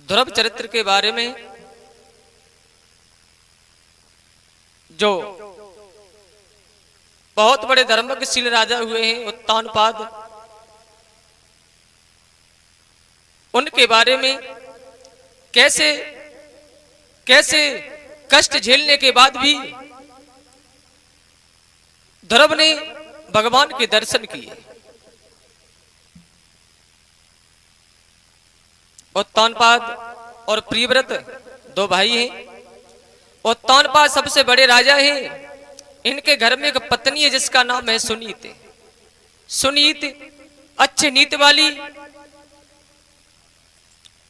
ध्रुव चरित्र के बारे में जो बहुत बड़े धर्मशील राजा हुए हैं उत्तानपाद, उनके बारे में कैसे कैसे कष्ट झेलने के बाद भी ध्रुव ने भगवान के दर्शन किए। उत्तानपाद और प्रियव्रत दो भाई हैं। उत्तानपाद सबसे बड़े राजा हैं। इनके घर में एक पत्नी है जिसका नाम है सुनीत। सुनीत अच्छे नीत वाली,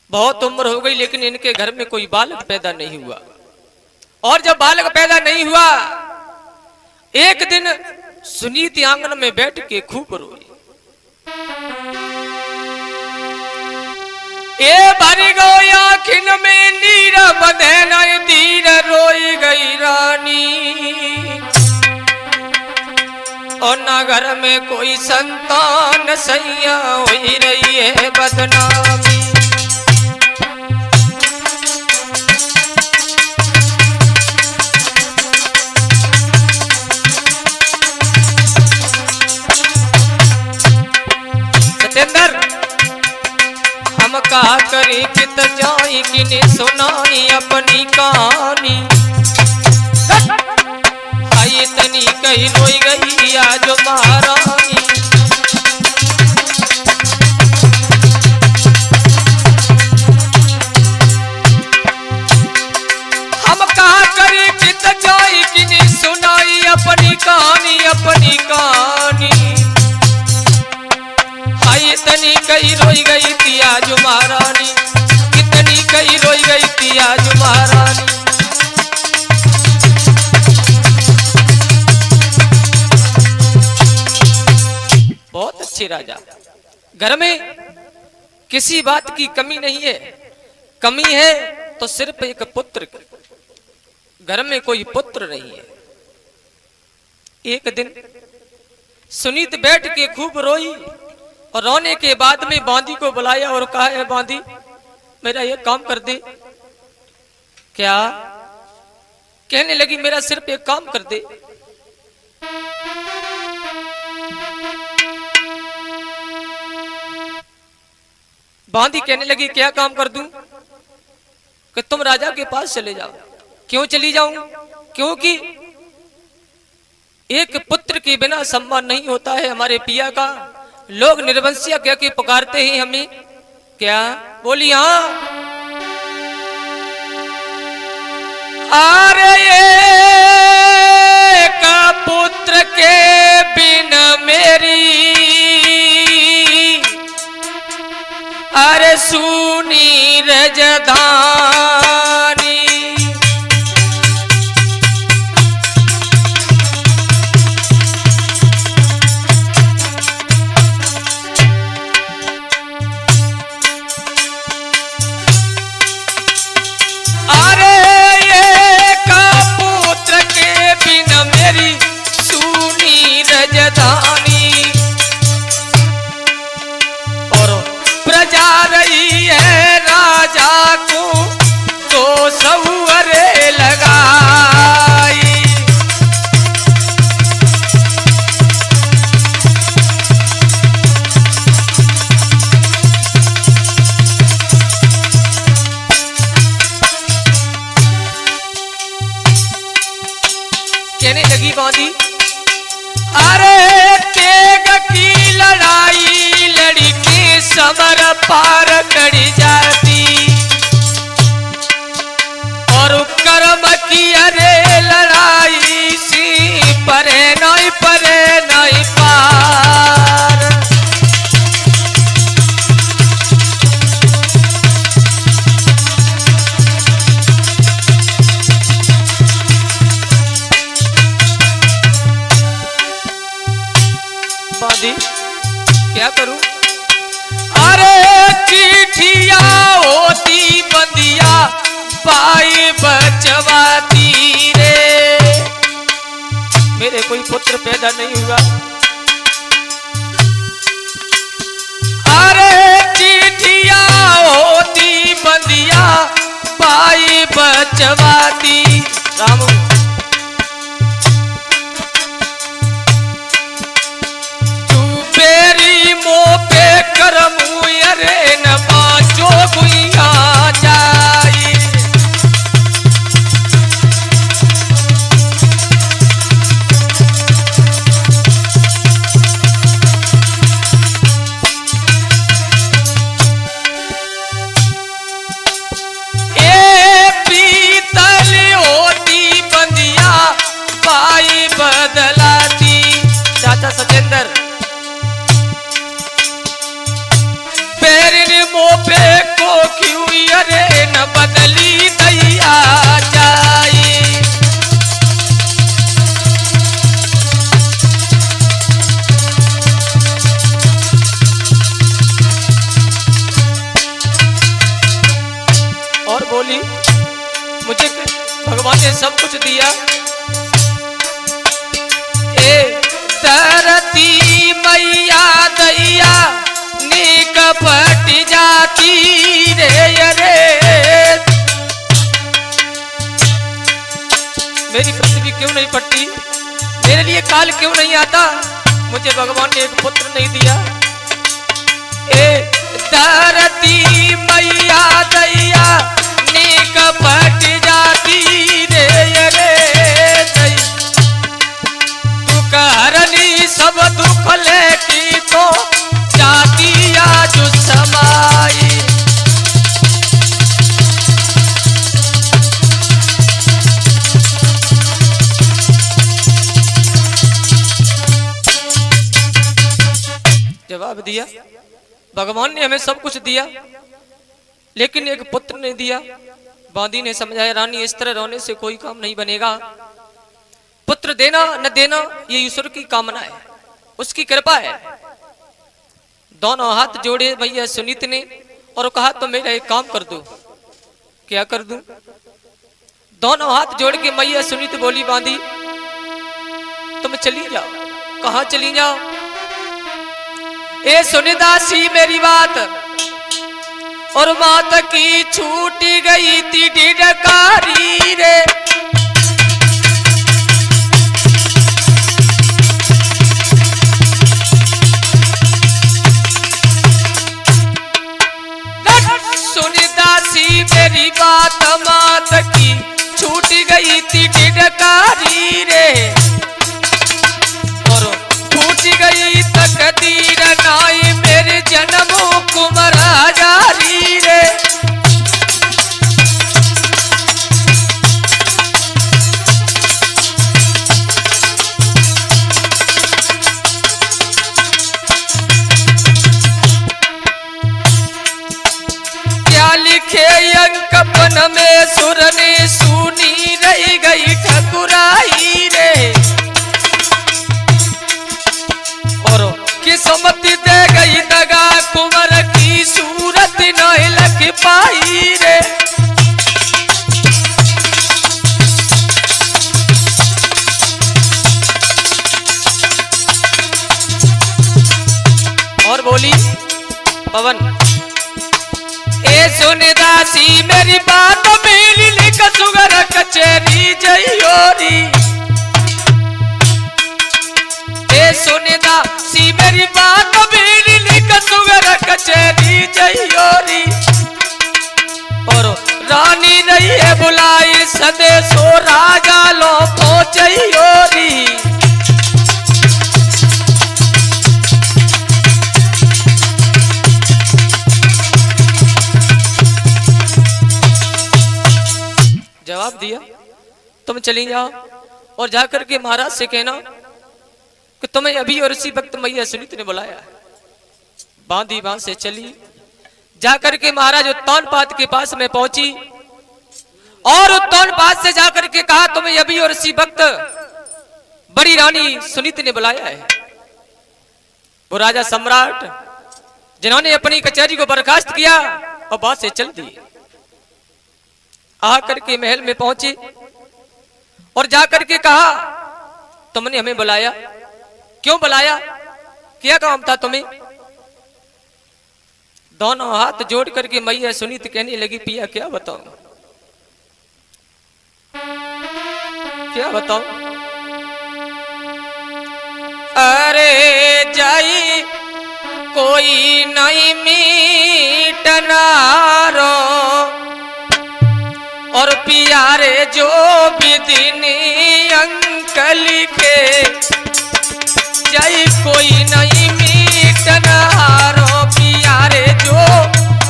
बहुत उम्र हो गई लेकिन इनके घर में कोई बालक पैदा नहीं हुआ। और जब बालक पैदा नहीं हुआ, एक दिन सुनीत आंगन में बैठ के खूब रोई। ए भरी गो आखिन में नीर बंधे नहीं धीर, रोई गई रानी। और ना घर में कोई संतान, सैया हुई रही है बदनामी। हम कहा करी कित जाई किने सुनाई अपनी कहानी। आई तनी कही रोई गई आज महारानी। हम कहा करी कित जाई किने सुनाई अपनी कहानी, अपनी कहानी। इतनी कई रोई गई थी आज महारानी, कितनी कई रोई गई थी आज महारानी। बहुत अच्छे राजा, घर में किसी बात की कमी नहीं है। कमी है तो सिर्फ एक पुत्र की। घर में कोई पुत्र नहीं है। एक दिन सुनीत बैठ के खूब रोई और रोने के बाद में बांदी को बुलाया और कहा, है बांदी मेरा ये काम कर दे। क्या? कहने लगी मेरा सिर्फ एक काम कर दे। बांदी कहने लगी क्या काम कर दूं? कि तुम राजा के पास चले जाओ। क्यों चली जाऊं? क्योंकि एक पुत्र के बिना सम्मान नहीं होता है हमारे पिया का। लोग निर्वंशिया कह के पुकारते हैं हमें। क्या? बोली हाँ। अरे एक पुत्र के बिना मेरी, अरे सुनी रजधानी। और प्रजा रही है राजा को तो सहुरे लगाई। कहने लगी बांदी, अरे तेग की लड़ाई लड़की समर पार कड़ी जाती। और कर्म की अरे लड़ाई सी परे नहीं पार। क्या करूं? अरे चिट्ठिया होती बंदिया पाई बचवाती रे। मेरे कोई पुत्र पैदा नहीं हुआ। जवाती राम तू बेरी मो पे करमू अरे न बाचो गुइया जाई बदलाती चाचा सतेंद्र पैरन मोपे को क्यों अरे न बदली दैया जाए और बोली मुझे भगवान ने सब कुछ दिया तरती मैया दैया नीक पट जाती रे रे मेरी पृथ्वी क्यों नहीं पटती मेरे लिए काल क्यों नहीं आता मुझे भगवान ने एक पुत्र नहीं दिया ए तरती मैया दैया नीक पट जाती रे रे हरनी सब दुख लेकी तो जाती आज समाई जवाब दिया भगवान ने हमें सब कुछ दिया लेकिन एक पुत्र नहीं दिया बांदी ने समझाया रानी इस तरह रोने से कोई काम नहीं बनेगा पुत्र देना न देना ये ईश्वर की कामना है उसकी कृपा है दोनों हाथ जोड़े भैया सुनीत ने और कहा तो मेरा एक काम कर दो क्या कर दूं दोनों हाथ जोड़ के मैया सुनीत बोली बांधी तुम चली जाओ कहां चली जाओ ए सुनिदासी मेरी बात और मात की छूटी गई थी ढिढकारी रे मेरी बात मात की छूट गई थी ढिढकारी रे और फूट गई तकदीर नाई मेरे जन्मों कुमर जारी रे लिखे अंकपन में सुर ने सुनी रही गई ठकुराई रे और किस्मत दे गई दगा कुंवर की सूरत नहीं लग पाई रे और बोली पवन ए सुनिदासी मेरी बात मिली लिख सुगर कचेरी जयोरी ए सुनिदासी मेरी बात मिली लिख सुगर कचेरी जयोरी और रानी नहीं है बुलाई सदेशो राजा लो पहुंचयोरी जवाब दिया तुम चली जाओ और जाकर के महाराज से कहना कि तुम्हें अभी और इसी वक्त मैया सुनीत ने बुलाया है बांधी वहां से चली जाकर के महाराज उत्तानपाद के पास में पहुंची और उत्तानपाद से जाकर के कहा तुम्हें अभी और इसी वक्त बड़ी रानी सुनीत ने बुलाया है वो राजा सम्राट जिन्होंने अपनी कचहरी को बर्खास्त किया और बात से चल दी आकर के महल में पहुंचे और जाकर के कहा तुमने हमें बुलाया क्यों बुलाया क्या काम था तुम्हें दोनों हाथ जोड़ करके मैया सुनीत कहने लगी पिया क्या बताऊं क्या बताऊं? अरे जाई कोई नहीं मीटनारो और प्यारे जो विदिनी अंकल के जाई कोई नहीं मीटनारो प्यारे जो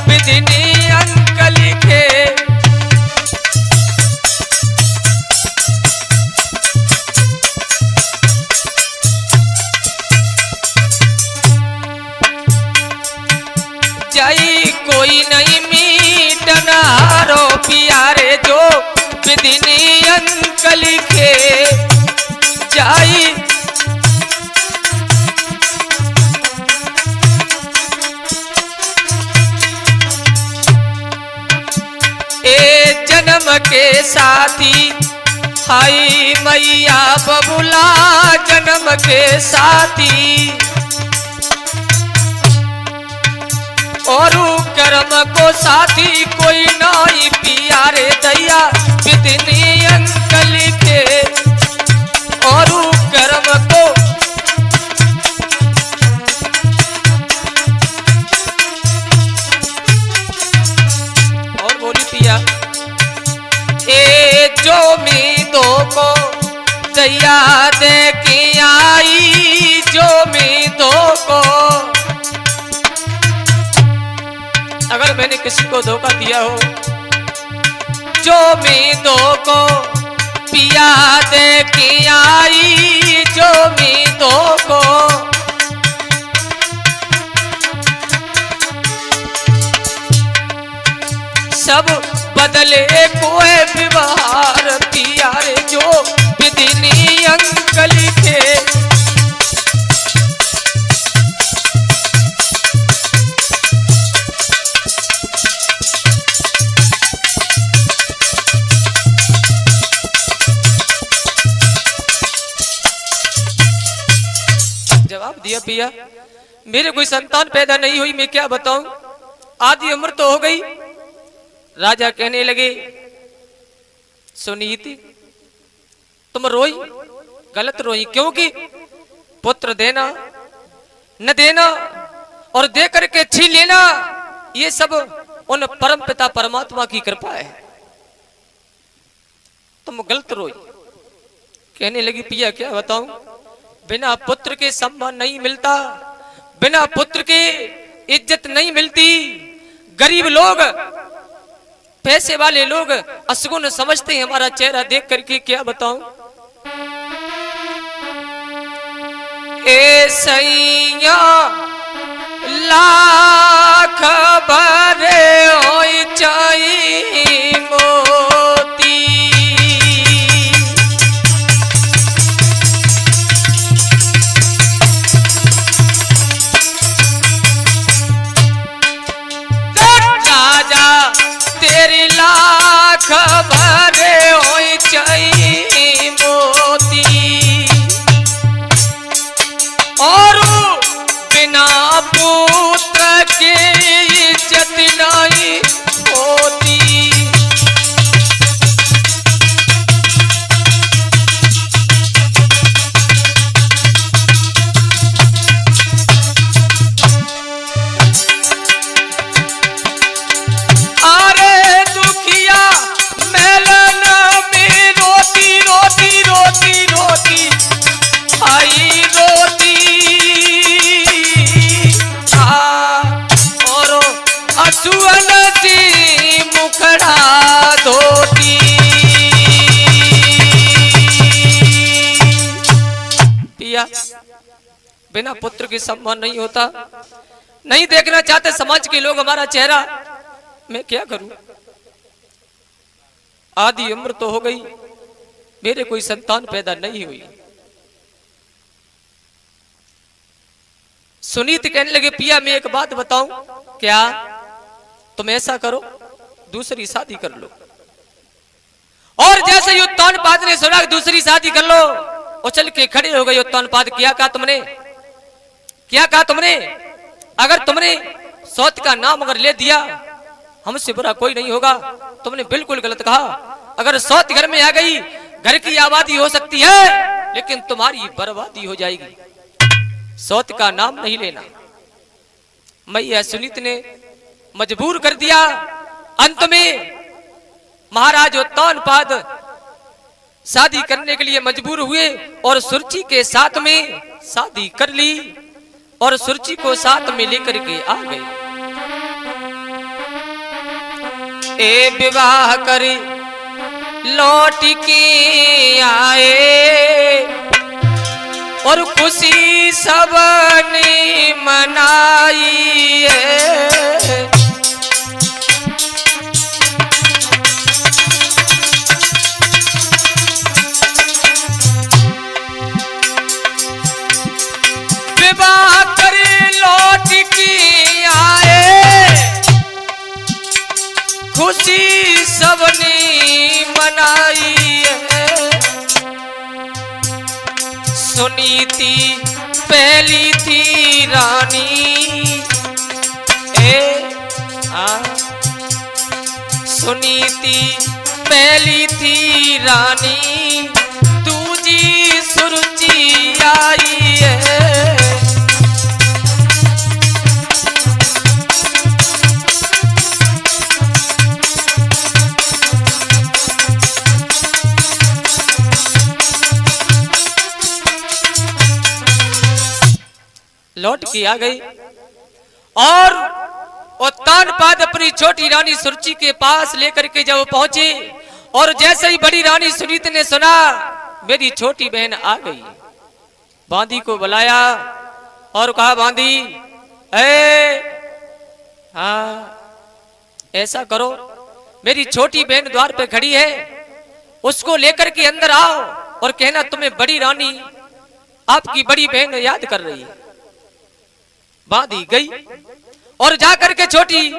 विदिनी अंकल के जाई कोई नहीं मीटनारो प्यारे जो विदिनी अंकल के जाई ए जन्म के साथी हाई मैया बबुला जन्म के साथी और कर्म को साथी कोई नहीं प्यारे दैया विदिनी अंकल के और कर्म को और बोली पिया ए जो मीदों को दैया दे के आई जो मीदों को अगर मैंने किसी को धोखा दिया हो जो मीदों को पिया दे के आई जो मीदों को सब बदले कोई व्यवहार प्यारे जो विदिनी अंकल के जवाब दिया पिया मेरे कोई संतान पैदा नहीं हुई मैं क्या बताऊं आधी उम्र तो हो गई। राजा कहने लगे सुनीति तुम रोई गलत रोई क्योंकि पुत्र देना न देना और दे करके छीन लेना ये सब उन परम पिता परमात्मा की कृपा है। तुम गलत रोई। कहने लगी पिया क्या बताऊं बिना पुत्र के सम्मान नहीं मिलता बिना पुत्र के इज्जत नहीं मिलती। गरीब लोग पैसे वाले लोग असगुन समझते हैं हमारा चेहरा देख करके क्या बताऊं ए सैया लाख भरे होई चाई मोती राजा तेरी लाख भरे होई चाई मोती और बिना पुत्र के इज्जत नहीं होती। अरे दुखिया मेलन में रोती रोती रोती रोती आई रोती और असुअन सी मुखड़ा धोती। पिया बिना पुत्र के सम्मान नहीं होता नहीं देखना चाहते समाज के लोग हमारा चेहरा मैं क्या करूं आधी उम्र तो हो गई मेरे कोई संतान पैदा नहीं हुई। सुनीत कहने लगे पिया मैं एक बात बताऊं क्या तुम ऐसा करो दूसरी शादी कर लो। और जैसे उत्तानपाद ने सुना दूसरी शादी कर लो उछल के खड़े हो गए। उत्तानपाद क्या कहा तुमने अगर तुमने सौत का नाम अगर ले दिया हमसे बुरा कोई नहीं होगा। तुमने बिल्कुल गलत कहा अगर सौत घर में आ गई, घर की आबादी हो सकती है लेकिन तुम्हारी बर्बादी हो जाएगी। सौत का नाम नहीं लेना। मैया सुनीत ने मजबूर कर दिया। अंत में महाराज उत्तानपाद शादी करने के लिए मजबूर हुए और सुरुचि के साथ में शादी कर ली और सुरुचि को साथ में लेकर के आ गए। ए विवाह करी लौट के आए और खुशी सबने मनाई है। विवाह करे लौट के आए, खुशी सबने मनाई है। सुनीति पहली थी रानी, सुनीति पहली थी रानी, दूजी सुरुचि आई है। लौट के आ गई और उत्तानपाद अपनी छोटी रानी सुरुचि के पास लेकर के जब पहुंचे और जैसे ही बड़ी रानी सुनीत ने सुना मेरी छोटी बहन आ गई, बांदी को बुलाया और कहा, बांदी ऐसा करो, मेरी छोटी बहन द्वार पे खड़ी है, उसको लेकर के अंदर आओ और कहना तुम्हें बड़ी रानी आपकी बड़ी बहन याद कर रही है। बांधी गई और जाकर के छोटी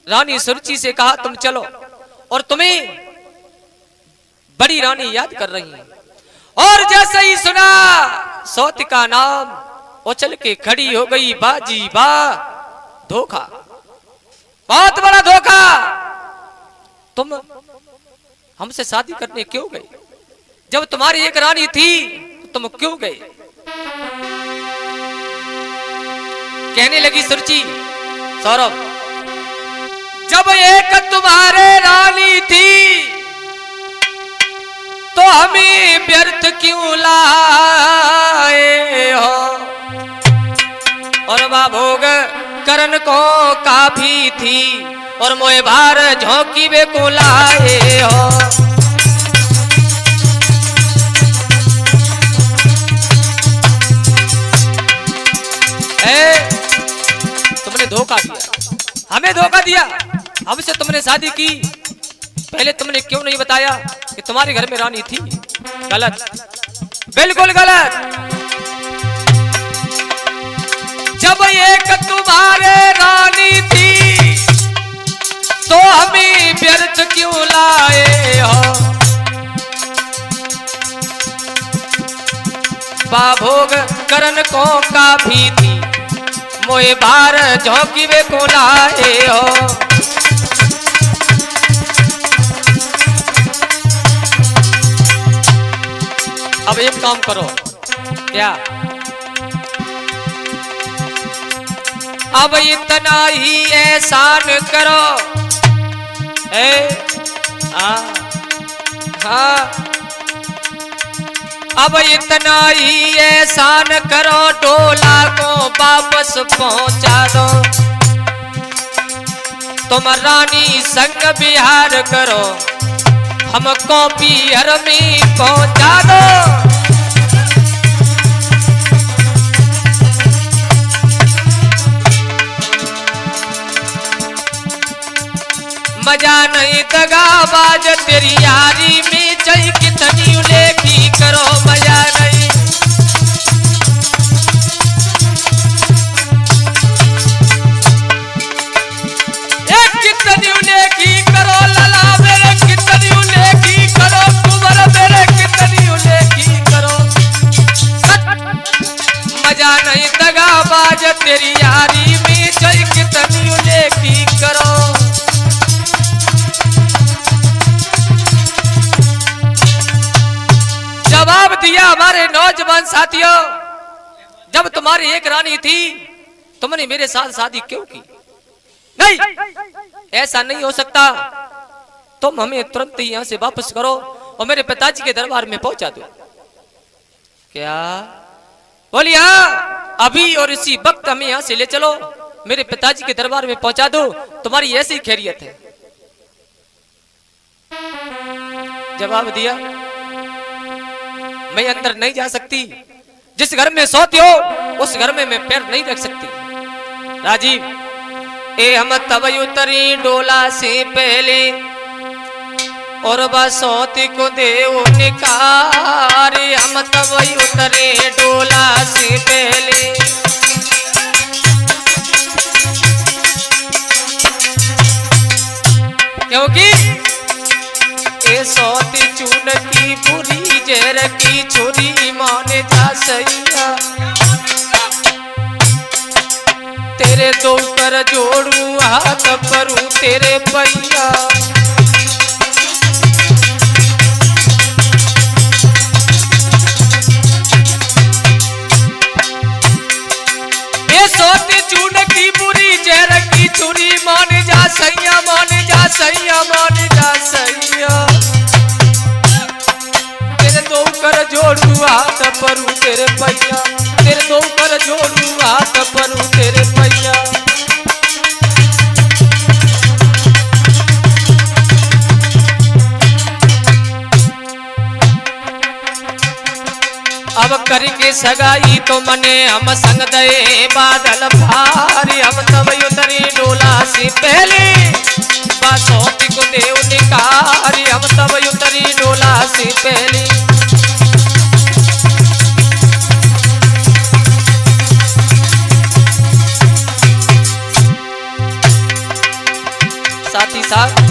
रानी सुरुचि से कहा, तुम चलो और तुम्हें बड़ी रानी याद कर रही है। और जैसे ही सुना सौत का नाम, उछल के खड़ी हो गई, बाजी बा, धोखा, बहुत बड़ा धोखा, तुम हमसे शादी करने क्यों गए? जब तुम्हारी एक रानी थी तो तुम क्यों गए? कहने लगी सुरुचि, सौरभ, जब एक तुम्हारे रानी थी तो हमें व्यर्थ क्यों लाए हो, और भोग करन को काफी थी और मोए भार झोंकी वे को लाए हो। तुमने धोखा दिया, हमें धोखा दिया, हमसे तुमने शादी की, पहले तुमने क्यों नहीं बताया कि तुम्हारे घर में रानी थी? गलत, बिल्कुल गलत। जब एक तुम्हारे रानी थी तो हमें व्यर्थ क्यों लाए हो, बाभोग करन को काफी थी, मोए बार झोंकी वे को लाए हो। अब एक काम करो, क्या अब इतना ही एहसान करो, हाँ, अब इतना ही एहसान करो, डोला को वापस पहुंचा दो, तुम रानी संग बिहार करो, हमको पियर में पहुंचा दो। मजा नहीं दगाबाज तेरी यारी में, चाहे कितनी उलेखी करो, मजा नहीं। एक कितनी उलेखी करो लला मेरे, कितनी उलेखी करो कुंवर मेरे, कितनी उलेखी करो। मजा नहीं दगाबाज तेरी यारी में, चाहे कितनी उलेखी करो। प्यारे नौजवान साथियों, जब तुम्हारी एक रानी थी तुमने मेरे साथ शादी क्यों की? नहीं, ऐसा नहीं हो सकता। तुम हमें तुरंत ही यहाँ से वापस करो और मेरे पिताजी के दरबार में पहुंचा दो। क्या बोली? हाँ, अभी और इसी वक्त हमें यहाँ से ले चलो, मेरे पिताजी के दरबार में पहुंचा दो, तुम्हारी ऐसी खैरियत है। जवाब दिया, मैं अंदर नहीं जा सकती। जिस घर में सोती हो उस घर में मैं पैर नहीं रख सकती। राजीव, ए हम तब उतरी डोला से पहले और बसौती को देव निकारे। हम तब उतरे डोला से पहले, क्योंकि ए सौती चून की पूरी जहर की छोरी माने जा सैया। तेरे दो कर जोड़ू हाथ परू तेरे पैया। ये सोती चून की बुरी जहर की छुरी मान जा सैया, मान जा सैया, मान जा सैया। तेरे दो कर जोड़ू हाथ परू तेरे पैया, तेरे दो कर जोड़ू हाथ परू तेरे पैया। अब करके सगाई तो मने हम संग दे बादल भारी। हम तब उतरी डोला से पहले बसौती को देव निकारी। हम तब उतरी डोला से पहले। साथ ही साथ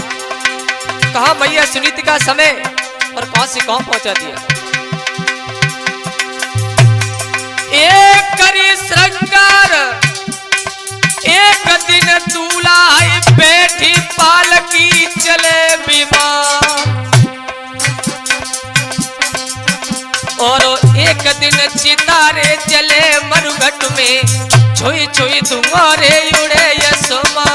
कहा मैया सुनीति का समय और कहां से कहां पहुंचा दिया। एक करी श्रृंगार एक दिन दूल्हा बैठी पालकी चले विमान। और एक दिन चितारे चले मरुघट में छुई छुई धुआरे उड़े आसमान।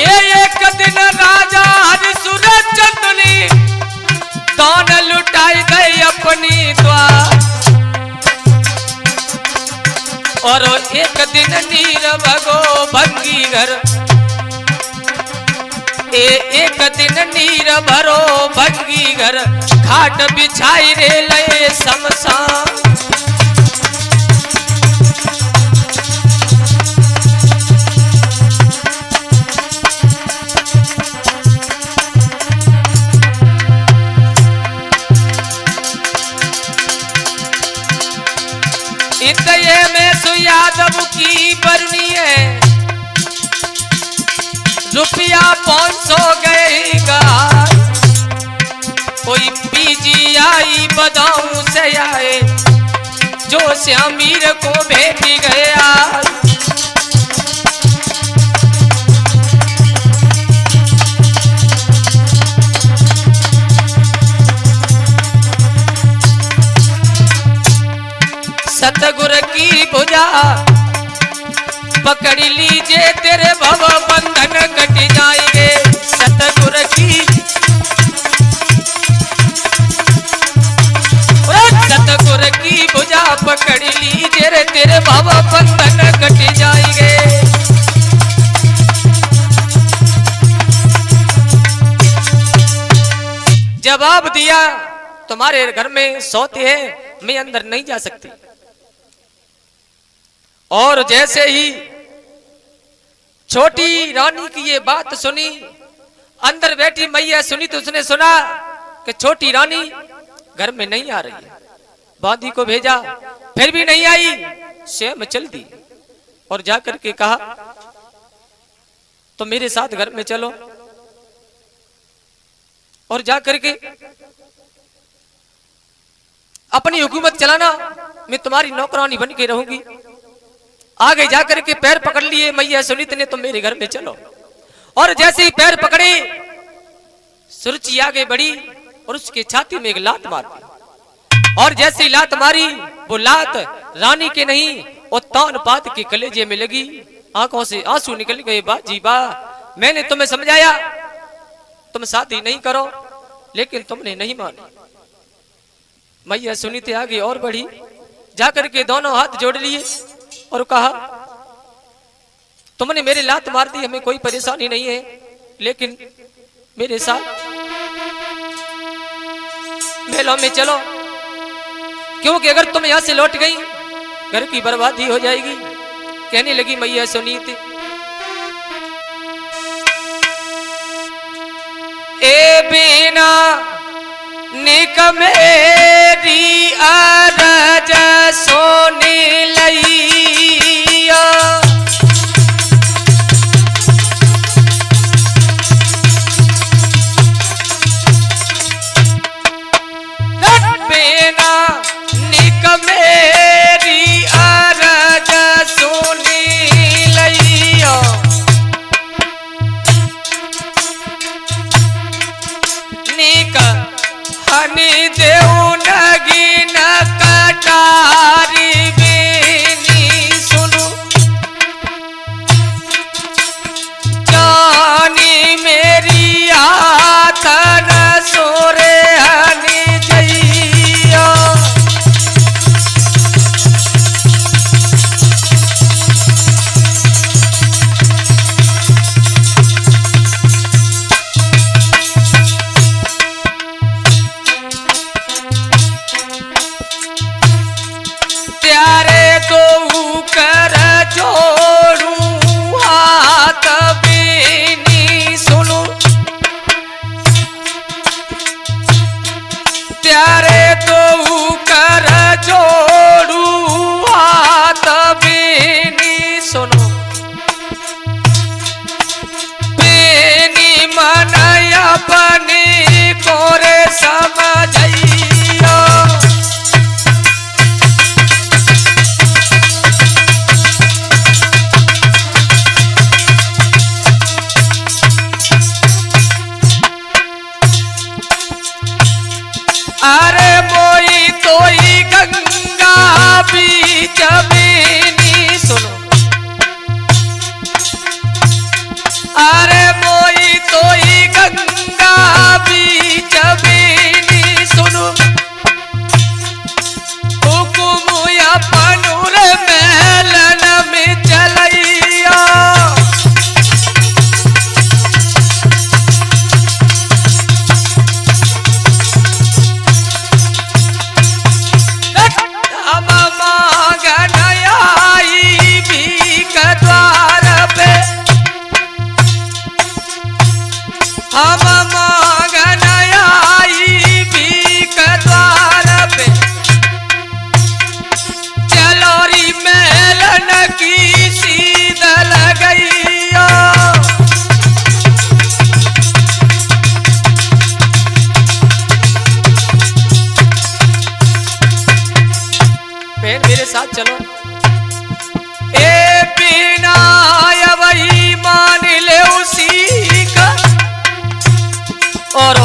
एक दिन राजा हरिश्चंद्र ने दान लुटाई गई अपनी द्वार। और एक दिन नीर भगो भंगी घर, एक दिन नीर भरो भंगी घर, खाट बिछाई रे लय शमशान। इतने में यादव की बरनी है, रुपया 500 गएगा। कोई बीजी आई बदाऊं से आए, जो से अमीर को भेज गया। सतगुर की भुजा पकड़ लीजिए, तेरे भव बंधन कट जाएंगे। सतगुर की सतगुर की भुजा पकड़ लीजिए, तेरे भव बंधन कट जाएंगे। जवाब दिया, तुम्हारे घर में सोते हैं, मैं अंदर नहीं जा सकती। और जैसे ही छोटी रानी की ये बात सुनी, अंदर बैठी मैया सुनी तो उसने सुना कि छोटी रानी घर में नहीं आ रही है। बांदी को भेजा, फिर भी नहीं आई। स्वयं चल दी और जाकर के कहा, तो मेरे साथ घर में चलो। और जाकर के अपनी हुकूमत चलाना, मैं तुम्हारी नौकरानी बन के रहूंगी। आगे जाकर के पैर पकड़ लिए मैया सुनीत ने, तुम मेरे घर में चलो। और जैसे ही पैर पकड़े, सुरुचि आगे बढ़ी और उसके छाती में एक लात मार दी। और जैसे ही लात मारी, वो लात रानी के नहीं और तान पात के कलेजे में लगी। आंखों से आंसू निकल गए। बाजी बा, मैंने तुम्हें समझाया तुम शादी नहीं करो, लेकिन तुमने नहीं मानी। मैया सुनीते आगे और बढ़ी, जाकर के दोनों हाथ जोड़ लिए और कहा, तुमने मेरे लात मार दी, हमें कोई परेशानी नहीं है, लेकिन मेरे साथ मेलों में चलो, क्योंकि अगर तुम यहां से लौट गई घर की बर्बादी हो जाएगी। कहने लगी मैया सुनीत, ए बिना निक मेरी अरज सोने लैया, बिना निक मेरी अरज सोने लैया, निक हनी देऊ नगी न कटारी बेनी सुनु, जानी मेरी आथन सोरे हनी जइया, प्यारे दो कर जोड़ू हाथ बेनी सुनो, प्यारे दो कर जोड़ू हाथ बेनी सुनो, बेनी मन अपने कोरे समझइया, अरे मोई तोई गंगा बीच बेनी सुनो, अरे मोई तोई गंगा बीच बेनी सुनो, हुकुम अपनुर मेलन में चलैया, हम मांगन आई भीख द्वार पे, चलोरी मेलन की सीध लगैया, बहन मेरे साथ चलो। ए बिना वही मान ले उसी का, और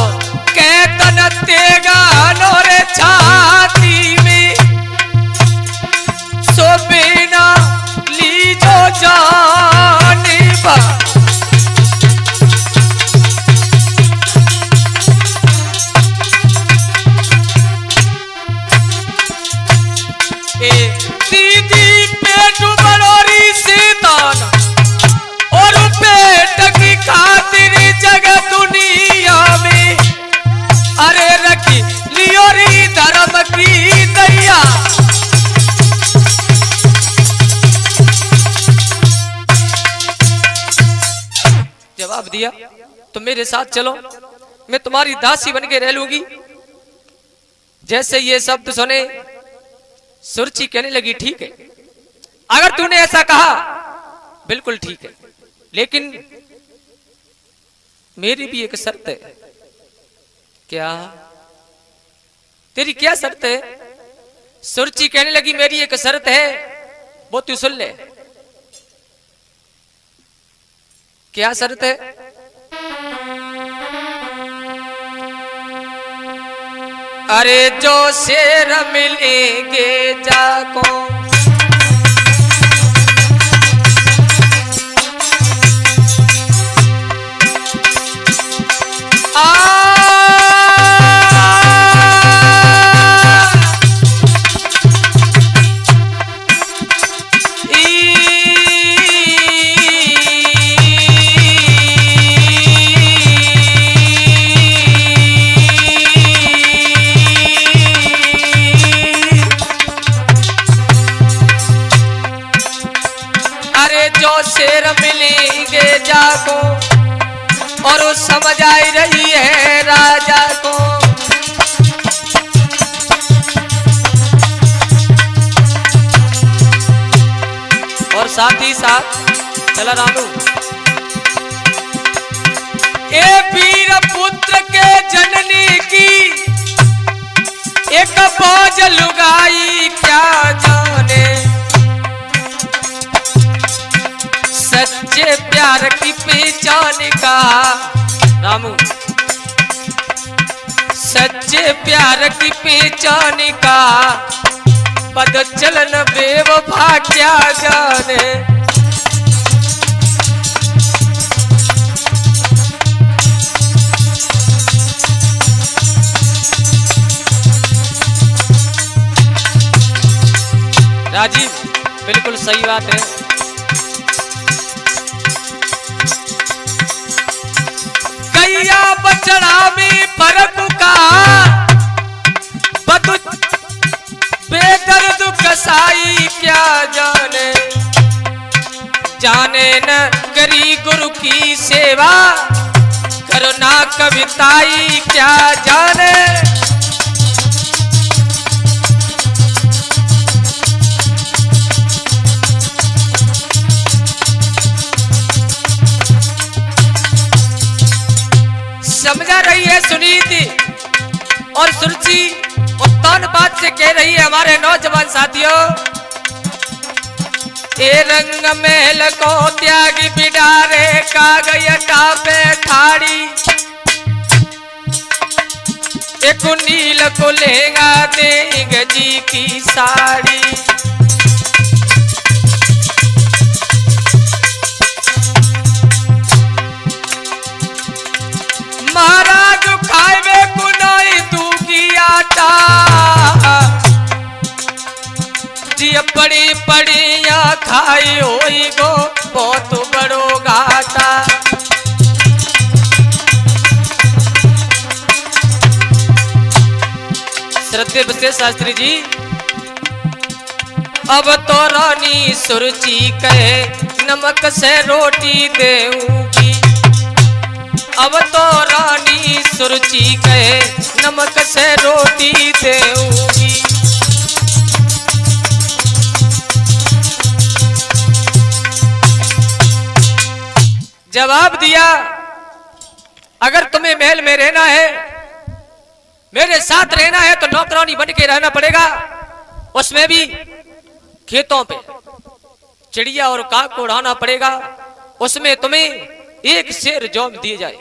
कैतन तेगा नोरे छाती में, सो बिना लीजो जाने बा, ए दीदी पेट बड़ोरी से दाना, और पेट की खातिर जगह दुनिया में, अरे रखी लियोरी धर्म की दैया, जवाब दिया, तुम मेरे साथ चलो, मैं तुम्हारी दासी बन के रह लूंगी। जैसे ये शब्द सुने, सुरुचि कहने लगी, ठीक है, अगर तूने ऐसा कहा बिल्कुल ठीक है, लेकिन मेरी भी एक शर्त है। क्या? तेरी क्या शर्त है? सुरुचि कहने लगी मेरी एक शर्त है, वो तू सुन ले। क्या शर्त है? अरे जो शेर मिलेंगे जाको, शेर मिलेंगे जाको, और वो समझ आई रही है राजा को। और साथ ही साथ चला रानू, ए वीर पुत्र के जननी की एक बोझ लुगाई क्या जाने, सच्चे प्यार की पहचान का रामू, सच्चे प्यार की पहचान का पद चलन बेवफा क्या जाने। राजीव बिल्कुल सही बात है। गैया बछड़ा में फर्क का बदु बेदर्द कसाई क्या जाने, जाने न करी गुरु की सेवा करुणा कविताई क्या जाने। समझा रही है सुनीति और सुरुचि, और तौन बात से कह रही है हमारे नौजवान साथियों, ए रंग महल को त्याग बिडारे कागज टापे ठाड़ी, एक नील को लेगा देंगे जी की साड़ी। महाराज खाए कुनाई तू की आटा, जी पड़ी पड़ी या खाई होई गो बहुत बड़ो घाटा। श्रद्धेय विशेष शास्त्री जी, अब तो रानी सुरुचि कहे नमक से रोटी देऊंगी, अब तो रानी सुरुचि कहे नमक से रोटी देऊंगी। जवाब दिया, अगर तुम्हें महल में रहना है, मेरे साथ रहना है तो नौकरानी बन के रहना पड़ेगा, उसमें भी खेतों पे चिड़िया और काक को उड़ाना पड़ेगा, उसमें तुम्हें एक शेर जौ दिए जाए।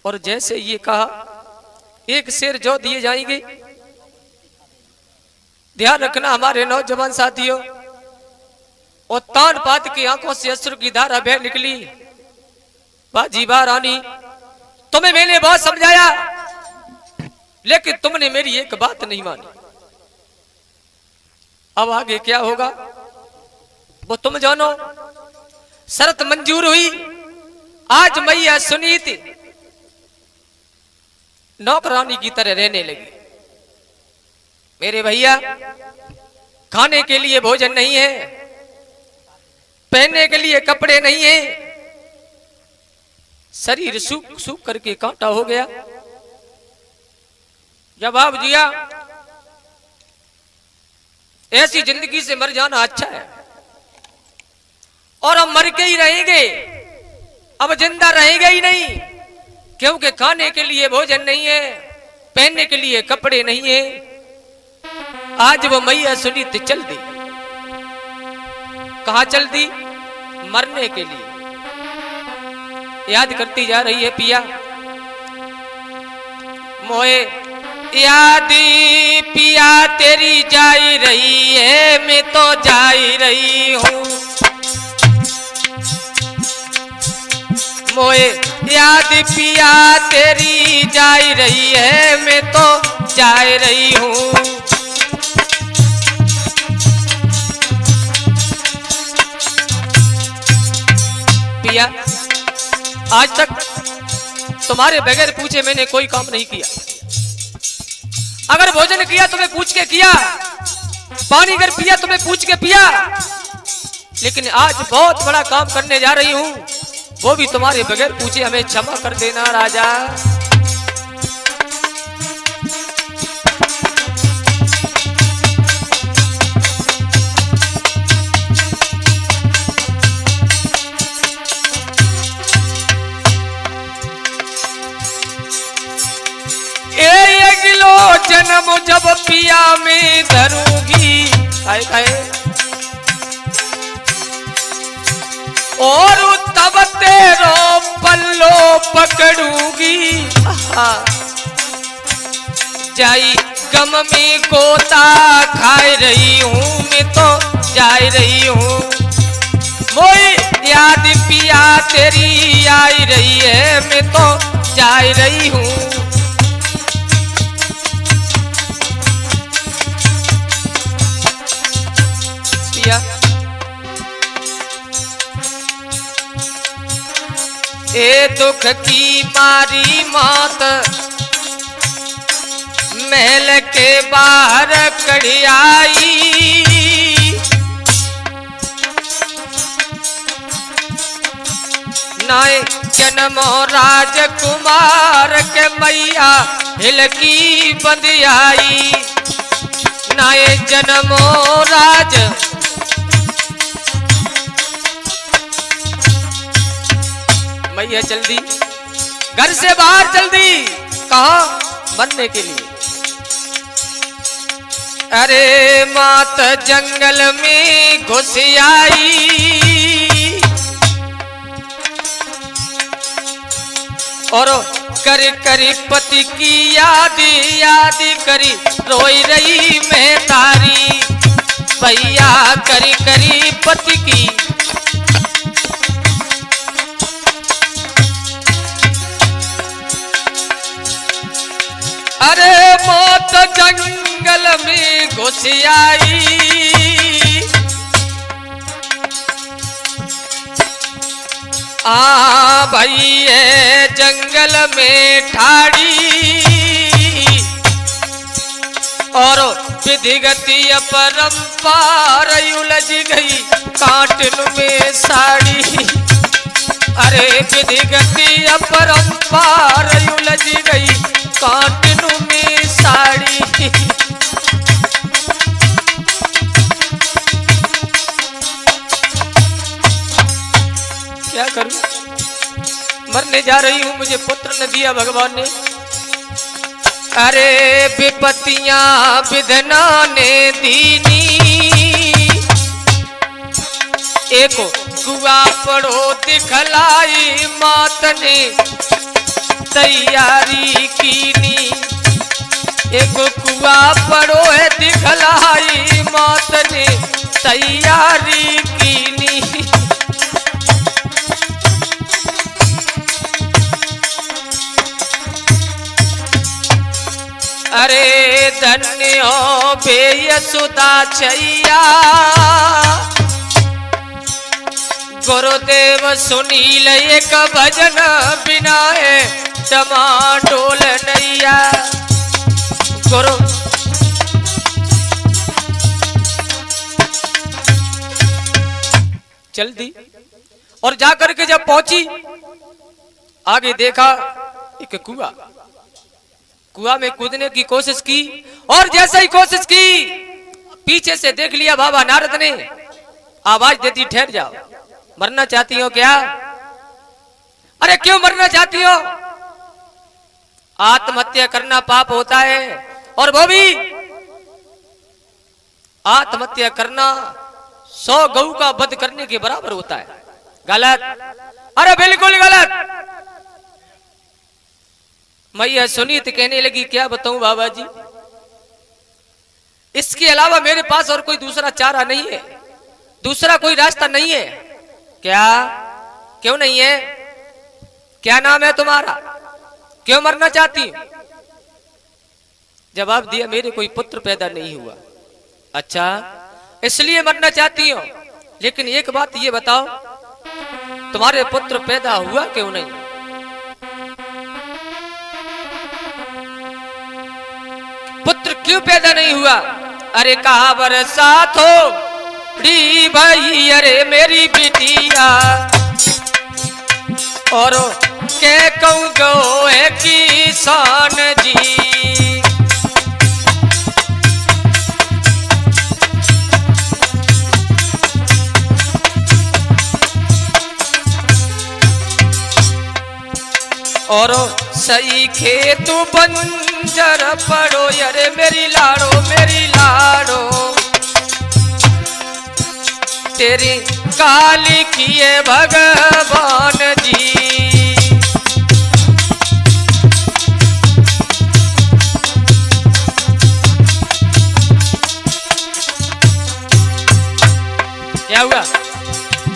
और जैसे ये कहा एक शेर जौ दिए जाएंगे। ध्यान रखना हमारे नौजवान साथियों, और तान पात की आंखों से अश्रु की धारा बह निकली। बाजी बा रानी, तुम्हें मैंने बहुत समझाया, लेकिन तुमने मेरी एक बात नहीं मानी। अब आगे क्या होगा वो तुम जानो। शर्त मंजूर हुई। आज मैया सुनीति नौकरानी की तरह रहने लगी। मेरे भैया, खाने के लिए भोजन नहीं है, पहनने के लिए कपड़े नहीं है, शरीर सूख सूख करके कांटा हो गया। जवाब दिया, ऐसी जिंदगी से मर जाना अच्छा है, और हम मर के ही रहेंगे, अब जिंदा रहेंगे ही नहीं, क्योंकि खाने के लिए भोजन नहीं है, पहनने के लिए कपड़े नहीं है। आज वो मैया सुनीत चल दी। कहां चल दी? मरने के लिए। याद करती जा रही है पिया, मोए यादी पिया तेरी जाई रही है, मैं तो जाई रही हूं। मोए याद पिया तेरी जाई रही है, मैं तो जाई रही हूं। पिया आज तक तुम्हारे बगैर पूछे मैंने कोई काम नहीं किया। अगर भोजन किया तुम्हें पूछ के किया, पानी अगर पिया तुम्हें पूछ के पिया, लेकिन आज बहुत बड़ा काम करने जा रही हूं, वो भी तुम्हारे बगैर पूछे। हमें क्षमा कर देना राजा। जन्म जब पिया में धरूंगी और तब तेरो पल्लो पकड़ूंगी। जाई गम में गोता खाए रही हूँ, मैं तो जाई रही हूँ। मोई याद पिया तेरी आई रही है, मैं तो जाई रही हूँ। ए दुख की मारी मौत महल के बाहर कड़ी आई। नाए जन्मो राजकुमार के मैया हिलकी बंद आई। नाए जन्मो राज मैया चल दी, घर से बाहर चल दी। कहा? मरने के लिए। अरे मात जंगल में घुस आई और कर करी पति की याद याद करी रोई रही मैं तारी। भैया करी करी पति की अरे मौत जंगल में घुस आई। भाई जंगल में ठाड़ी और विधिगति अपरंपार उलझ गई काटन में साड़ी। अरे विधिगति अपरंपार उलझ गई काटन में साड़ी। क्या करूं? मरने जा रही हूं, मुझे पुत्र न दिया भगवान ने। अरे विपत्तियां विधना ने दीनी। एक कुआ पड़ो दिखलाई मात ने तैयारी कीनी। एक कुआ पड़ो है दिखलाई मात ने तैयारी कीनी। अरे धन्य हो बेयसुदा छैया गुरुदेव सुनील एक भजन बिना है टमाटोल नैया। गुरु चल दी और जाकर के जब पहुंची आगे देखा एक कुआ। कुआ में कूदने की कोशिश की और जैसे ही कोशिश की पीछे से देख लिया बाबा नारद ने। आवाज देती ठहर जाओ, मरना चाहती हो क्या? अरे क्यों मरना चाहती हो? आत्महत्या करना पाप होता है और वो भी आत्महत्या करना 100 गऊ का वध करने के बराबर होता है। गलत, अरे बिल्कुल गलत। मैया सुनीत कहने लगी क्या बताऊं बाबा जी, इसके अलावा मेरे पास और कोई दूसरा चारा नहीं है, दूसरा कोई रास्ता नहीं है। क्या, क्यों नहीं है? क्या नाम है तुम्हारा? क्यों मरना चाहती? जवाब दिया मेरे कोई पुत्र पैदा नहीं हुआ। अच्छा, इसलिए मरना चाहती हो? लेकिन एक बात ये बताओ, तुम्हारे पुत्र पैदा हुआ क्यों नहीं? पुत्र क्यों पैदा नहीं हुआ? अरे कहा बरसात हो री भाई, अरे मेरी बिटिया, और के कहूँ गो है किसान जी। और सही खेत बंजर पड़ो, अरे मेरी लाड़ो मेरी लाड़ो, तेरी काली किए भगवान जी। क्या हुआ?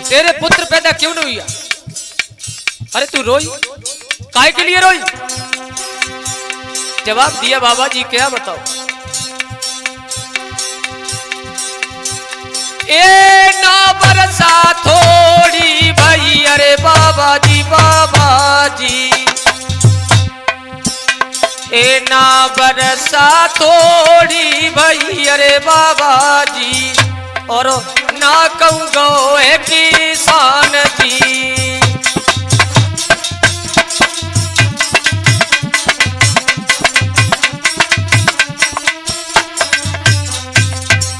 तेरे पुत्र पैदा क्यों नहीं हुआ? अरे तू रोई काहे के लिए रोई? जवाब दिया बाबा जी क्या बताओ, ए ना बरसा थोड़ी भाई, अरे बाबा जी बाबा जी, ए ना बरसा थोड़ी भाई, अरे बाबा जी, और ना कहूँ गो है किसान जी।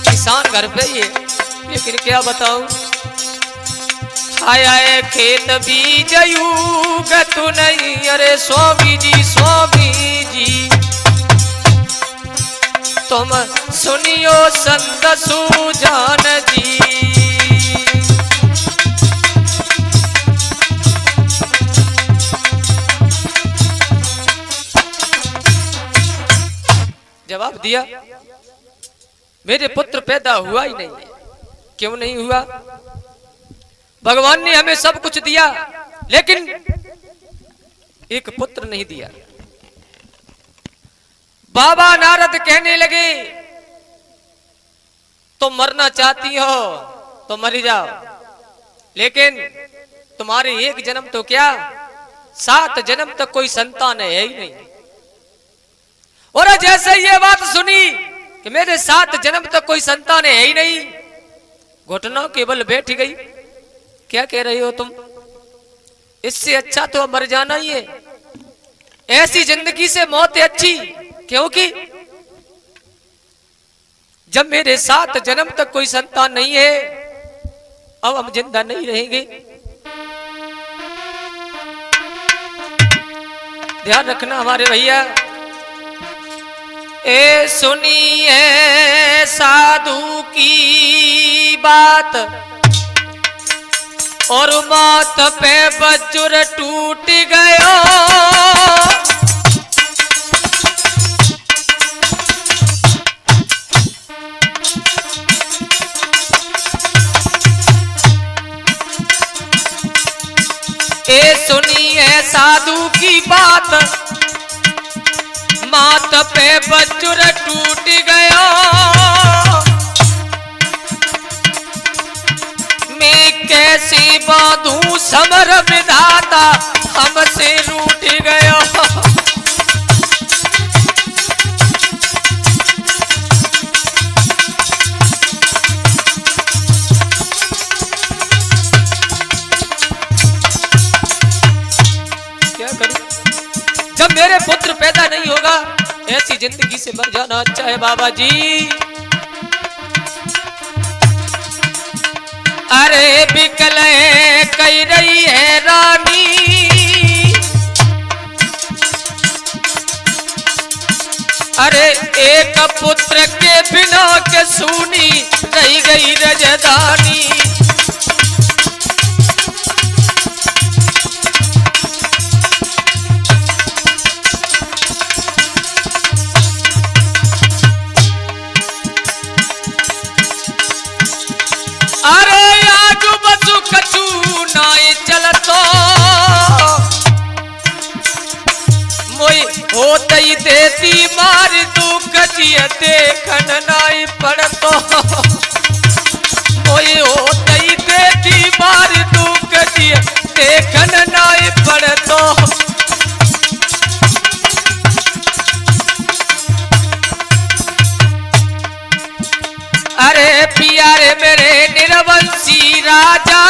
किसान घर पे ही है, लेकिन क्या बताऊं, आया है खेत बीज तू नहीं, अरे स्वामी जी स्वामी जी, तुम सुनियो संत सुजान जी। जवाब दिया मेरे पुत्र पैदा हुआ ही नहीं है। क्यों नहीं हुआ? भगवान ने हमें सब कुछ दिया, लेकिन एक पुत्र नहीं दिया। बाबा नारद कहने लगे तुम मरना चाहती हो तो मर जाओ, लेकिन तुम्हारे एक जन्म तो क्या 7 जन्म तक कोई संतान है ही नहीं। और जैसे ये बात सुनी कि मेरे 7 जन्म तक कोई संतान है ही नहीं, घुटनों केवल बैठ गई। क्या कह रही हो तुम? इससे अच्छा तो मर जाना ही है, ऐसी जिंदगी से मौत है अच्छी, क्योंकि जब मेरे 7 जन्म तक कोई संतान नहीं है, अब हम जिंदा नहीं रहेंगे। ध्यान रखना हमारे भैया। ए सुनिए साधु की बात, और माथ पे बजुर टूट गया, ए सुनिए साधु की बात, माथ पे बजुर टूट गया, मैं कैसे बांधूं समर विधाता, हमसे रूठ गया। क्या करूं? जब मेरे पुत्र पैदा नहीं होगा, ऐसी जिंदगी से मर जाना अच्छा है बाबा जी। अरे बिकल कह रही है रानी, अरे एक पुत्र के बिना के सूनी रह गई रजधानी। अरे आजू बसु कछु नाई चलतो मोई होत ही देती मार तू कचिया देखन नाई पड़तो मोई होत ही देती मार तू कचिया देखन नाई पड़तो। अरे प्यारे मेरे निर्वंशी राजा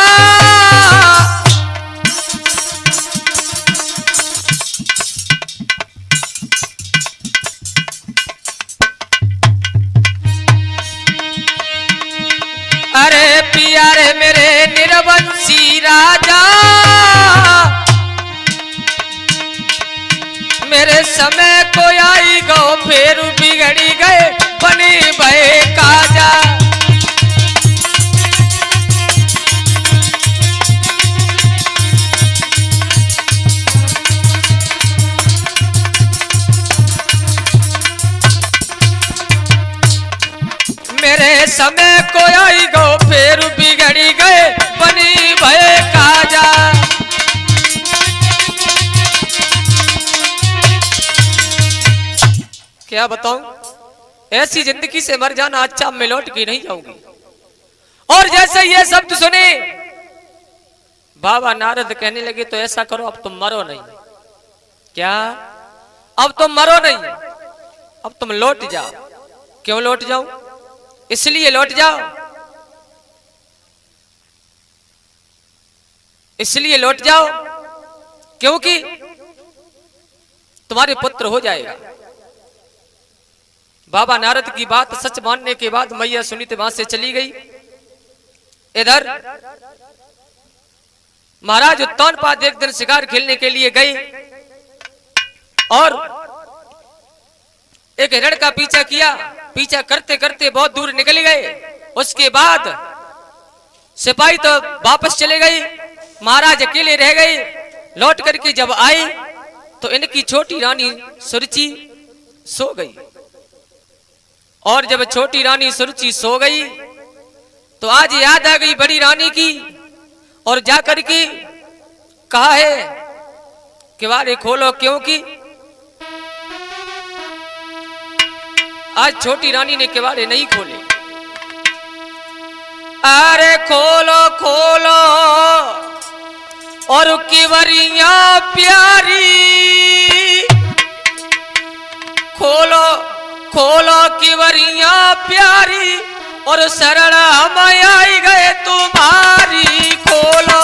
अरे प्यारे मेरे निर्वंशी राजा मेरे समय को आई गो फिर बिगड़ी गए बनी भय काजा। मेरे समय को आई गो फिर बिगड़ी गए बनी भय काजा। क्या बताऊं, ऐसी जिंदगी से मर जाना अच्छा, मैं लौट के नहीं जाऊंगी। और जैसे ये शब्द सुने बाबा नारद कहने लगे तो ऐसा करो अब तुम मरो नहीं। क्या अब तुम मरो नहीं, अब तुम लौट जाओ। क्यों लौट जाओ? इसलिए लौट जाओ, इसलिए लौट जाओ क्योंकि तुम्हारे पुत्र हो जाएगा। बाबा नारद की बात सच मानने के बाद मैया सुनीति वहां से चली गई। इधर महाराज उत्तानपाद एक दिन शिकार खेलने के लिए गए और एक हिरण का पीछा किया। पीछा करते करते बहुत दूर निकल गए। उसके बाद सिपाही तो वापस चले गए, महाराज अकेले रह गए। लौट करके जब आए तो इनकी छोटी रानी सुरुचि सो गई। और जब छोटी रानी सुरुचि सो गई तो आज याद आ गई बड़ी रानी की और जाकर के कहा है किवाड़े खोलो, क्योंकि आज छोटी रानी ने किवाड़े नहीं खोले। अरे खोलो खोलो और किवरिया प्यारी, खोलो खोलो किवरिया प्यारी और शरण हम आई गए तुम्हारी। खोलो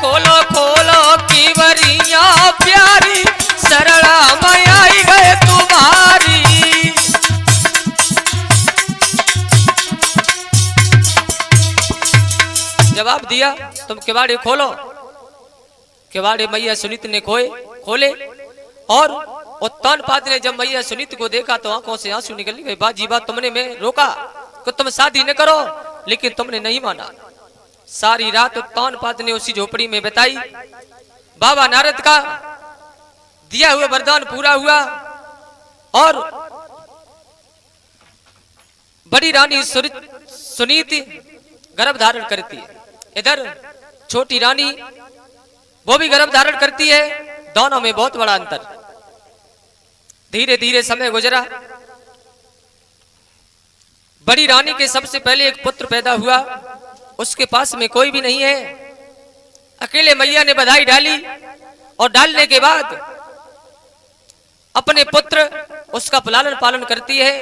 खोलो खोलो किवरिया प्यारी शरण हम आई गए तुम्हारी। जवाब दिया तुम किवाड़े खोलो। किवाड़े मैया सुनीति ने खोले और उत्तानपाद ने जब मैया सुनीति को देखा तो आंखों से आंसू निकल गए। बाजी बात तुमने मैं रोका कि तुम शादी न करो, लेकिन तुमने नहीं माना। सारी रात उत्तानपाद ने उसी झोपड़ी में बिताई। बाबा नारद का दिया हुआ वरदान पूरा हुआ और बड़ी रानी सुनीति गर्भ धारण करती है। इधर छोटी रानी वो भी गर्भ धारण करती है। दोनों में बहुत बड़ा अंतर। धीरे धीरे समय गुजरा। बड़ी रानी के सबसे पहले एक पुत्र पैदा हुआ। उसके पास में कोई भी नहीं है, अकेले मैया ने बधाई डाली और डालने के बाद अपने पुत्र उसका लालन पालन करती है,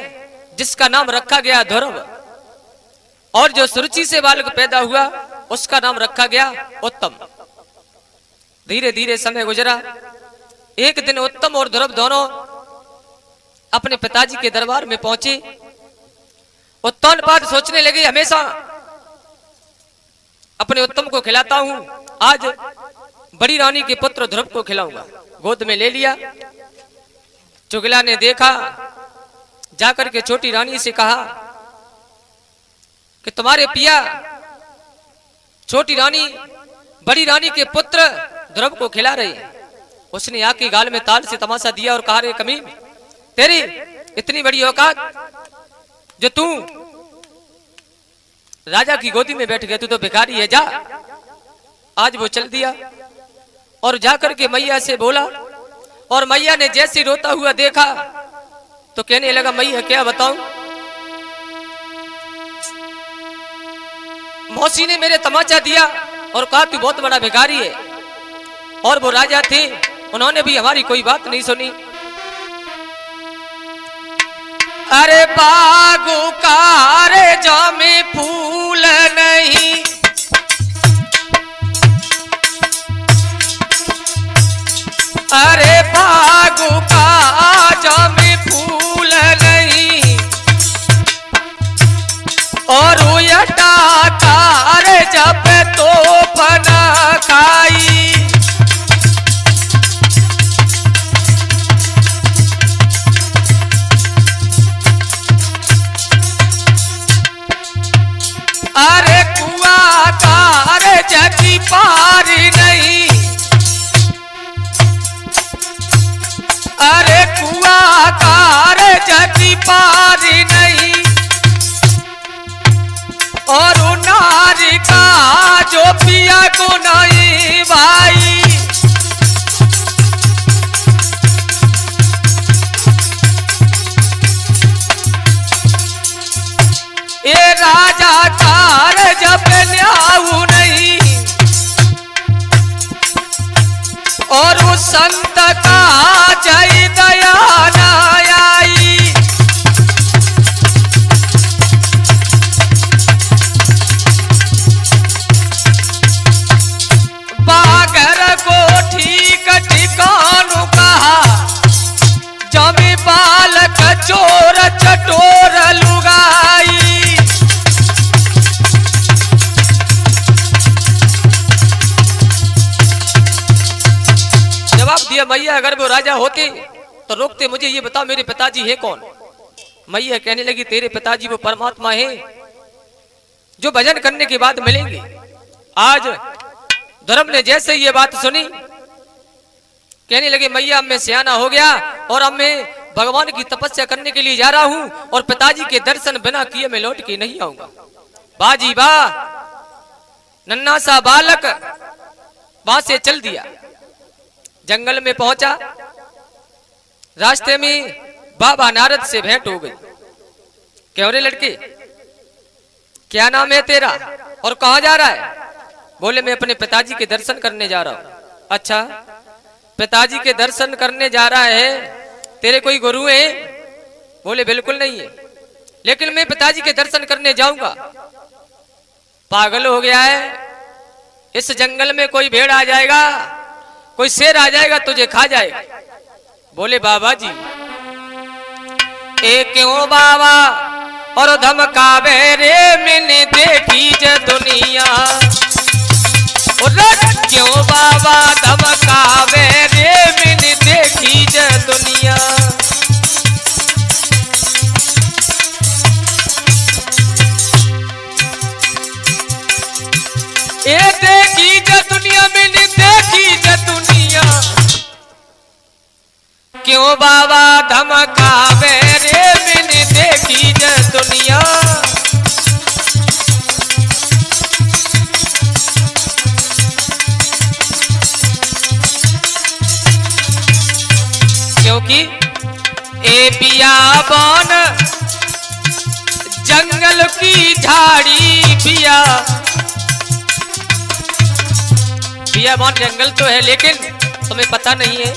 जिसका नाम रखा गया ध्रुव। और जो सुरुचि से बालक पैदा हुआ उसका नाम रखा गया उत्तम। धीरे धीरे समय गुजरा। एक दिन उत्तम और ध्रुव दोनों अपने पिताजी के दरबार में पहुंचे उत्तम बात सोचने लगी, हमेशा अपने उत्तम को खिलाता हूं, आज बड़ी रानी के पुत्र ध्रुव को खिलाऊंगा। गोद में ले लिया। चुगला ने देखा, जाकर के छोटी रानी से कहा कि तुम्हारे पिया छोटी रानी बड़ी रानी के पुत्र ध्रुव को खिला रहे हैं। उसने आके गाल में ताल से तमाशा दिया और कहा, रे कमीन, तेरी इतनी बड़ी औकात जो तू राजा की गोदी में बैठ गया, तू तो भिखारी है, जा। आज वो चल दिया और जाकर के मैया से बोला, और मैया ने जैसे रोता हुआ देखा तो कहने लगा, मैया क्या बताऊं, मौसी ने मेरे तमाचा दिया और कहा तू बहुत बड़ा भिखारी है। और वो राजा थे, उन्होंने भी हमारी कोई बात नहीं सुनी। अरे बागु कारे जामे फूल नहीं, अरे बागु का जामे फूल नहीं, और उयटा कार जब तो बना खाई। अरे कुआ कार जगी पार नहीं, अरे कुआ कार जगी पार नहीं, और नारी का जो पिया को नहीं भाई। ये राजा कार जब न्याऊ नहीं, और उस संत का जय दया न आई। बागर को ठीक ठिकानु कहा, जमी बालक चोर चटोर लुगाई। जवाब दिया, मैया अगर वो राजा होते तो रोकते, मुझे ये बताओ मेरे पिताजी है कौन। मैया कहने लगी, तेरे पिताजी वो परमात्मा है जो भजन करने के बाद मिलेंगे। आज ध्रुव ने जैसे ये बात सुनी, कहने लगे, मैया अब मैं सियाना हो गया और अब मैं भगवान की तपस्या करने के लिए जा रहा हूं, और पिताजी के दर्शन बिना किए मैं लौट के नहीं आऊंगा। बाजी बा नन्ना सा बालक वहां से चल दिया, जंगल में पहुंचा। रास्ते में बाबा नारद से भेंट हो गई। क्यों रे लड़के, क्या नाम है तेरा और कहां जा रहा है? बोले, मैं अपने पिताजी के दर्शन करने जा रहा हूं। अच्छा, पिताजी के दर्शन करने जा रहा है, तेरे कोई गुरु है? बोले, बिल्कुल नहीं है, लेकिन मैं पिताजी के दर्शन करने जाऊंगा। पागल हो गया है, इस जंगल में कोई भेड़ आ जाएगा, कोई शेर आ जाएगा, तुझे खा जाएगा। बोले, बाबा जी ए क्यों बाबा और धमकावे रे, मैंने देखी ज दुनिया। क्यों बाबा धमकावे रे, मैंने देखी ज दुनिया। ए देखी ज दुनिया, मैंने देखी ज दुनिया। क्यों बाबा धमकावे रे, मैंने देखी ज दुनिया। क्योंकि ए बियाबान जंगल की झाड़ी, बियाबान जंगल तो है, लेकिन तुम्हें पता नहीं है,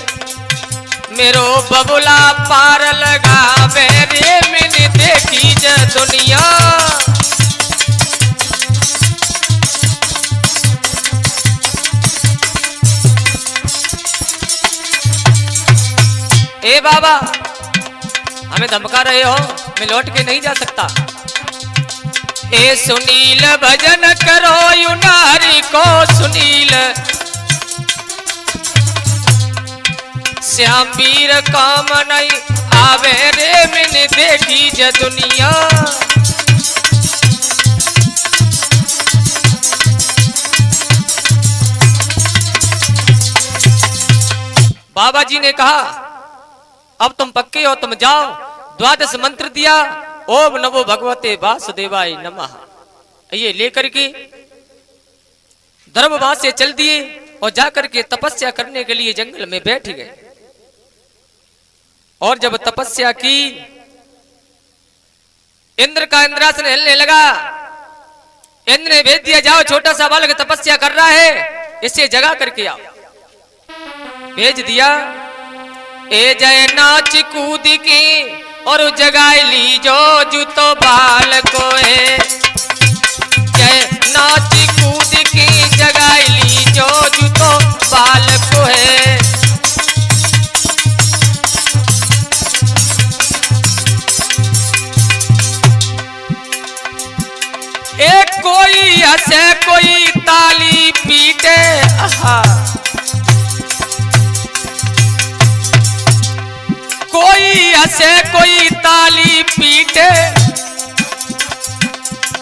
मेरो बबुला पार लगावे रे, मैंने देखी ज दुनिया। ए बाबा हमें धमका रहे हो, मैं लौट के नहीं जा सकता। ए सुनील भजन करो यू नारी को सुनील, श्याम वीर काम नहीं आवे रे मैंने देखी ज दुनिया। बाबा जी ने कहा अब तुम पक्के हो, तुम जाओ। द्वादश मंत्र दिया, ओम नमो भगवते वासुदेवाय नमः। ये लेकर के धर्मवास से चल दिए और जाकर के तपस्या करने के लिए जंगल में बैठ गए। और जब तपस्या की, इंद्र का इंद्रासन हिलने लगा। इंद्र ने भेज दिया, जाओ छोटा सा बालक तपस्या कर रहा है, इसे जगा करके आओ। भेज दिया। ए जय नाच कूद के और जगाए ली जो जूतो बाल को है। जय नाच कूद के जगाए ली जो जूतो बाल को है। एक कोई हंसे कोई ताली पीटे, आहा। कोई हंसे कोई ताली पीटे,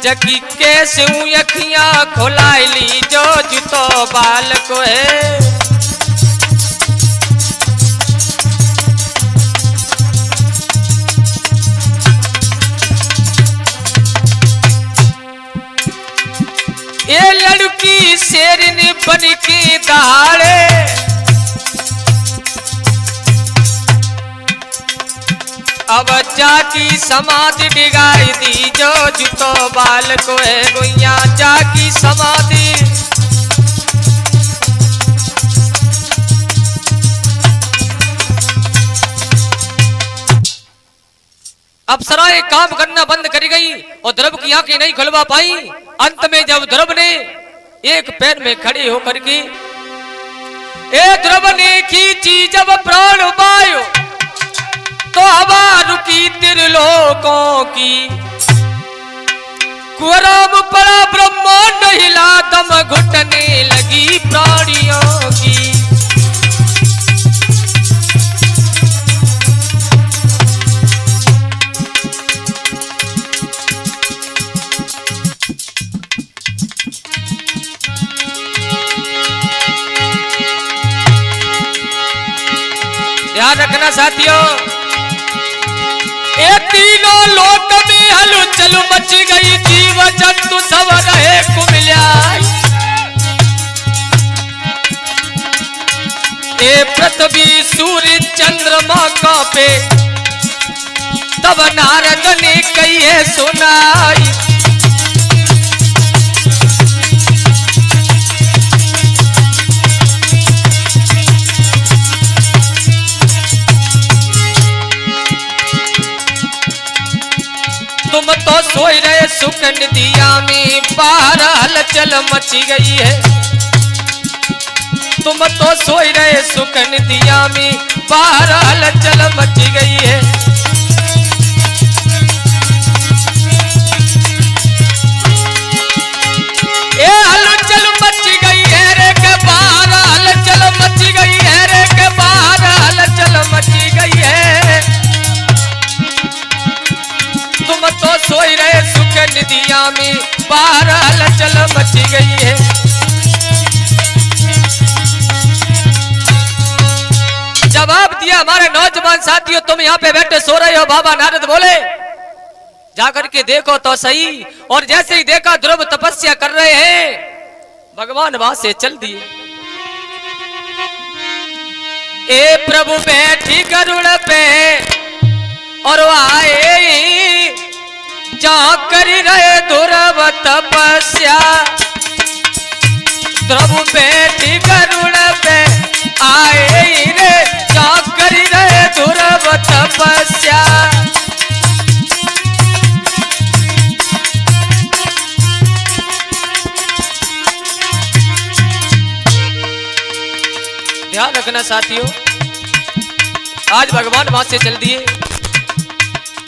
जगी कैसे अखियां खोलाई ली जो जूतो बाल को है। ये लड़की शेरनी बन के दहाड़े, अब जाकी समाधि डिगाई दी जो जूतो बाल को है। गुइया जाकी समाधि, अप्सराएं काम करना बंद कर गई और ध्रुव की आंखें नहीं खुलवा पाई। अंत में जब ध्रुव ने एक पैर में खड़े होकर के ध्रुव ने खींची जब प्राण वायु, तो हवा रुकी त्रिलोकों की। कुराम पड़ा ब्रह्मांड हिला, दम घुटने लगी प्राणियों की। ध्यान रखना साथियों, ये तीनों लोक में हलचल मच गई, जीव जंतु सब रहे कुमिल्याई। ये पृथ्वी सूर्य चंद्रमा कांपे, तब नारद ने कही है सुनाई। तुम तो सोई रहे सुख निदिया में, बाहर हलचल मची गई है। तुम तो सोई रहे सुख निदिया में, बाहर हलचल मची गई है। ये हलचल मची गई है रे के बाहर हलचल मची गई है रे के बाहर हलचल मची गई है। तुम तो सोई रहे सुख निदिया में, बाहर हलचल मची गई है। जवाब दिया हमारे नौजवान साथियों, तुम यहाँ पे बैठे सो रहे हो। बाबा नारद बोले जाकर के देखो तो सही। और जैसे ही देखा ध्रुव तपस्या कर रहे हैं, भगवान वहां से चल दिए। ए प्रभु बैठी गरुड़ पे और आए, जहां कर रहे ध्रुव तपस्या। ध्रुव बैठी गरुड़ पे आए रे, जहां कर रहे ध्रुव तपस्या। ध्यान रखना साथियों, आज भगवान वहां से चल दिए।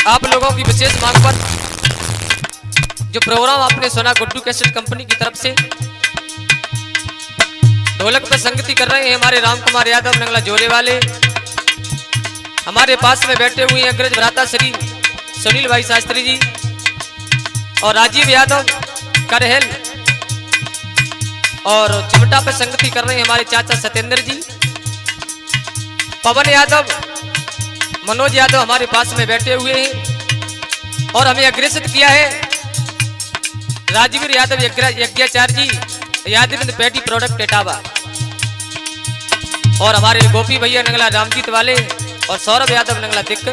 आप लोगों की विशेष मांग पर जो प्रोग्राम आपने सुना गुड्डू कैसेट कंपनी की तरफ से ढोलक पर संगति कर रहे हैं हमारे राम कुमार यादव नंगला जोरे वाले। हमारे पास में बैठे हुए हैं अग्रज भ्राता श्री सुनील भाई शास्त्री जी और राजीव यादव करहल, और चिमटा पर संगति कर रहे हैं हमारे चाचा सत्येंद्र जी। पवन यादव मनोज यादव हमारे पास में बैठे हुए हैं और हमें अग्रेसित किया है राजवीर यादव यज्ञाचार्य जी यादविंद पैटी प्रोडक्ट एटावा, और हमारे गोपी भैया नंगला रामजीत वाले और सौरभ यादव नंगला दिक्क।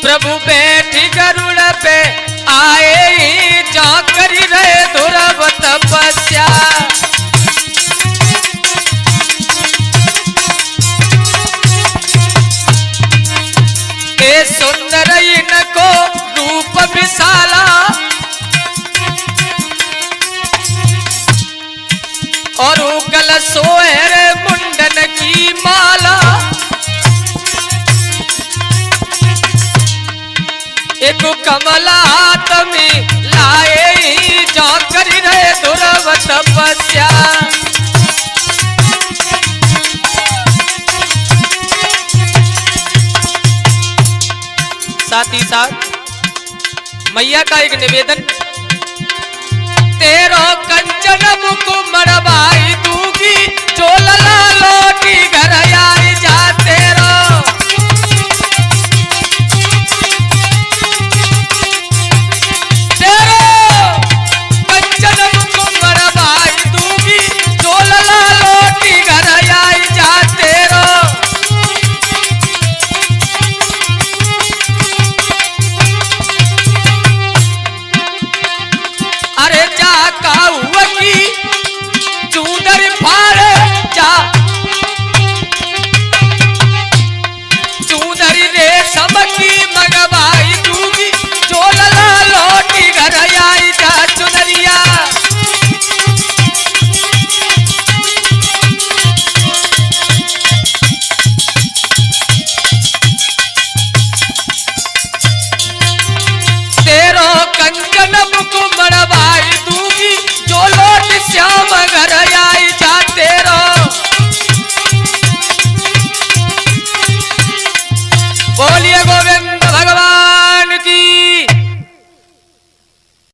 प्रभु बैठी गरुड़ पे आए जा करी रहे ध्रुव तपस्या, सुंदर इनको रूप विशाला और गल सोहर मुंडन की माला, एक कमल हाथ में लाए जा कर रहे ध्रुव तपस्या। साथ ही साथ मैया का एक निवेदन, तेरो कंचन मुख मरवाई दूंगी जो लला लौटी घर आई जा, तेरो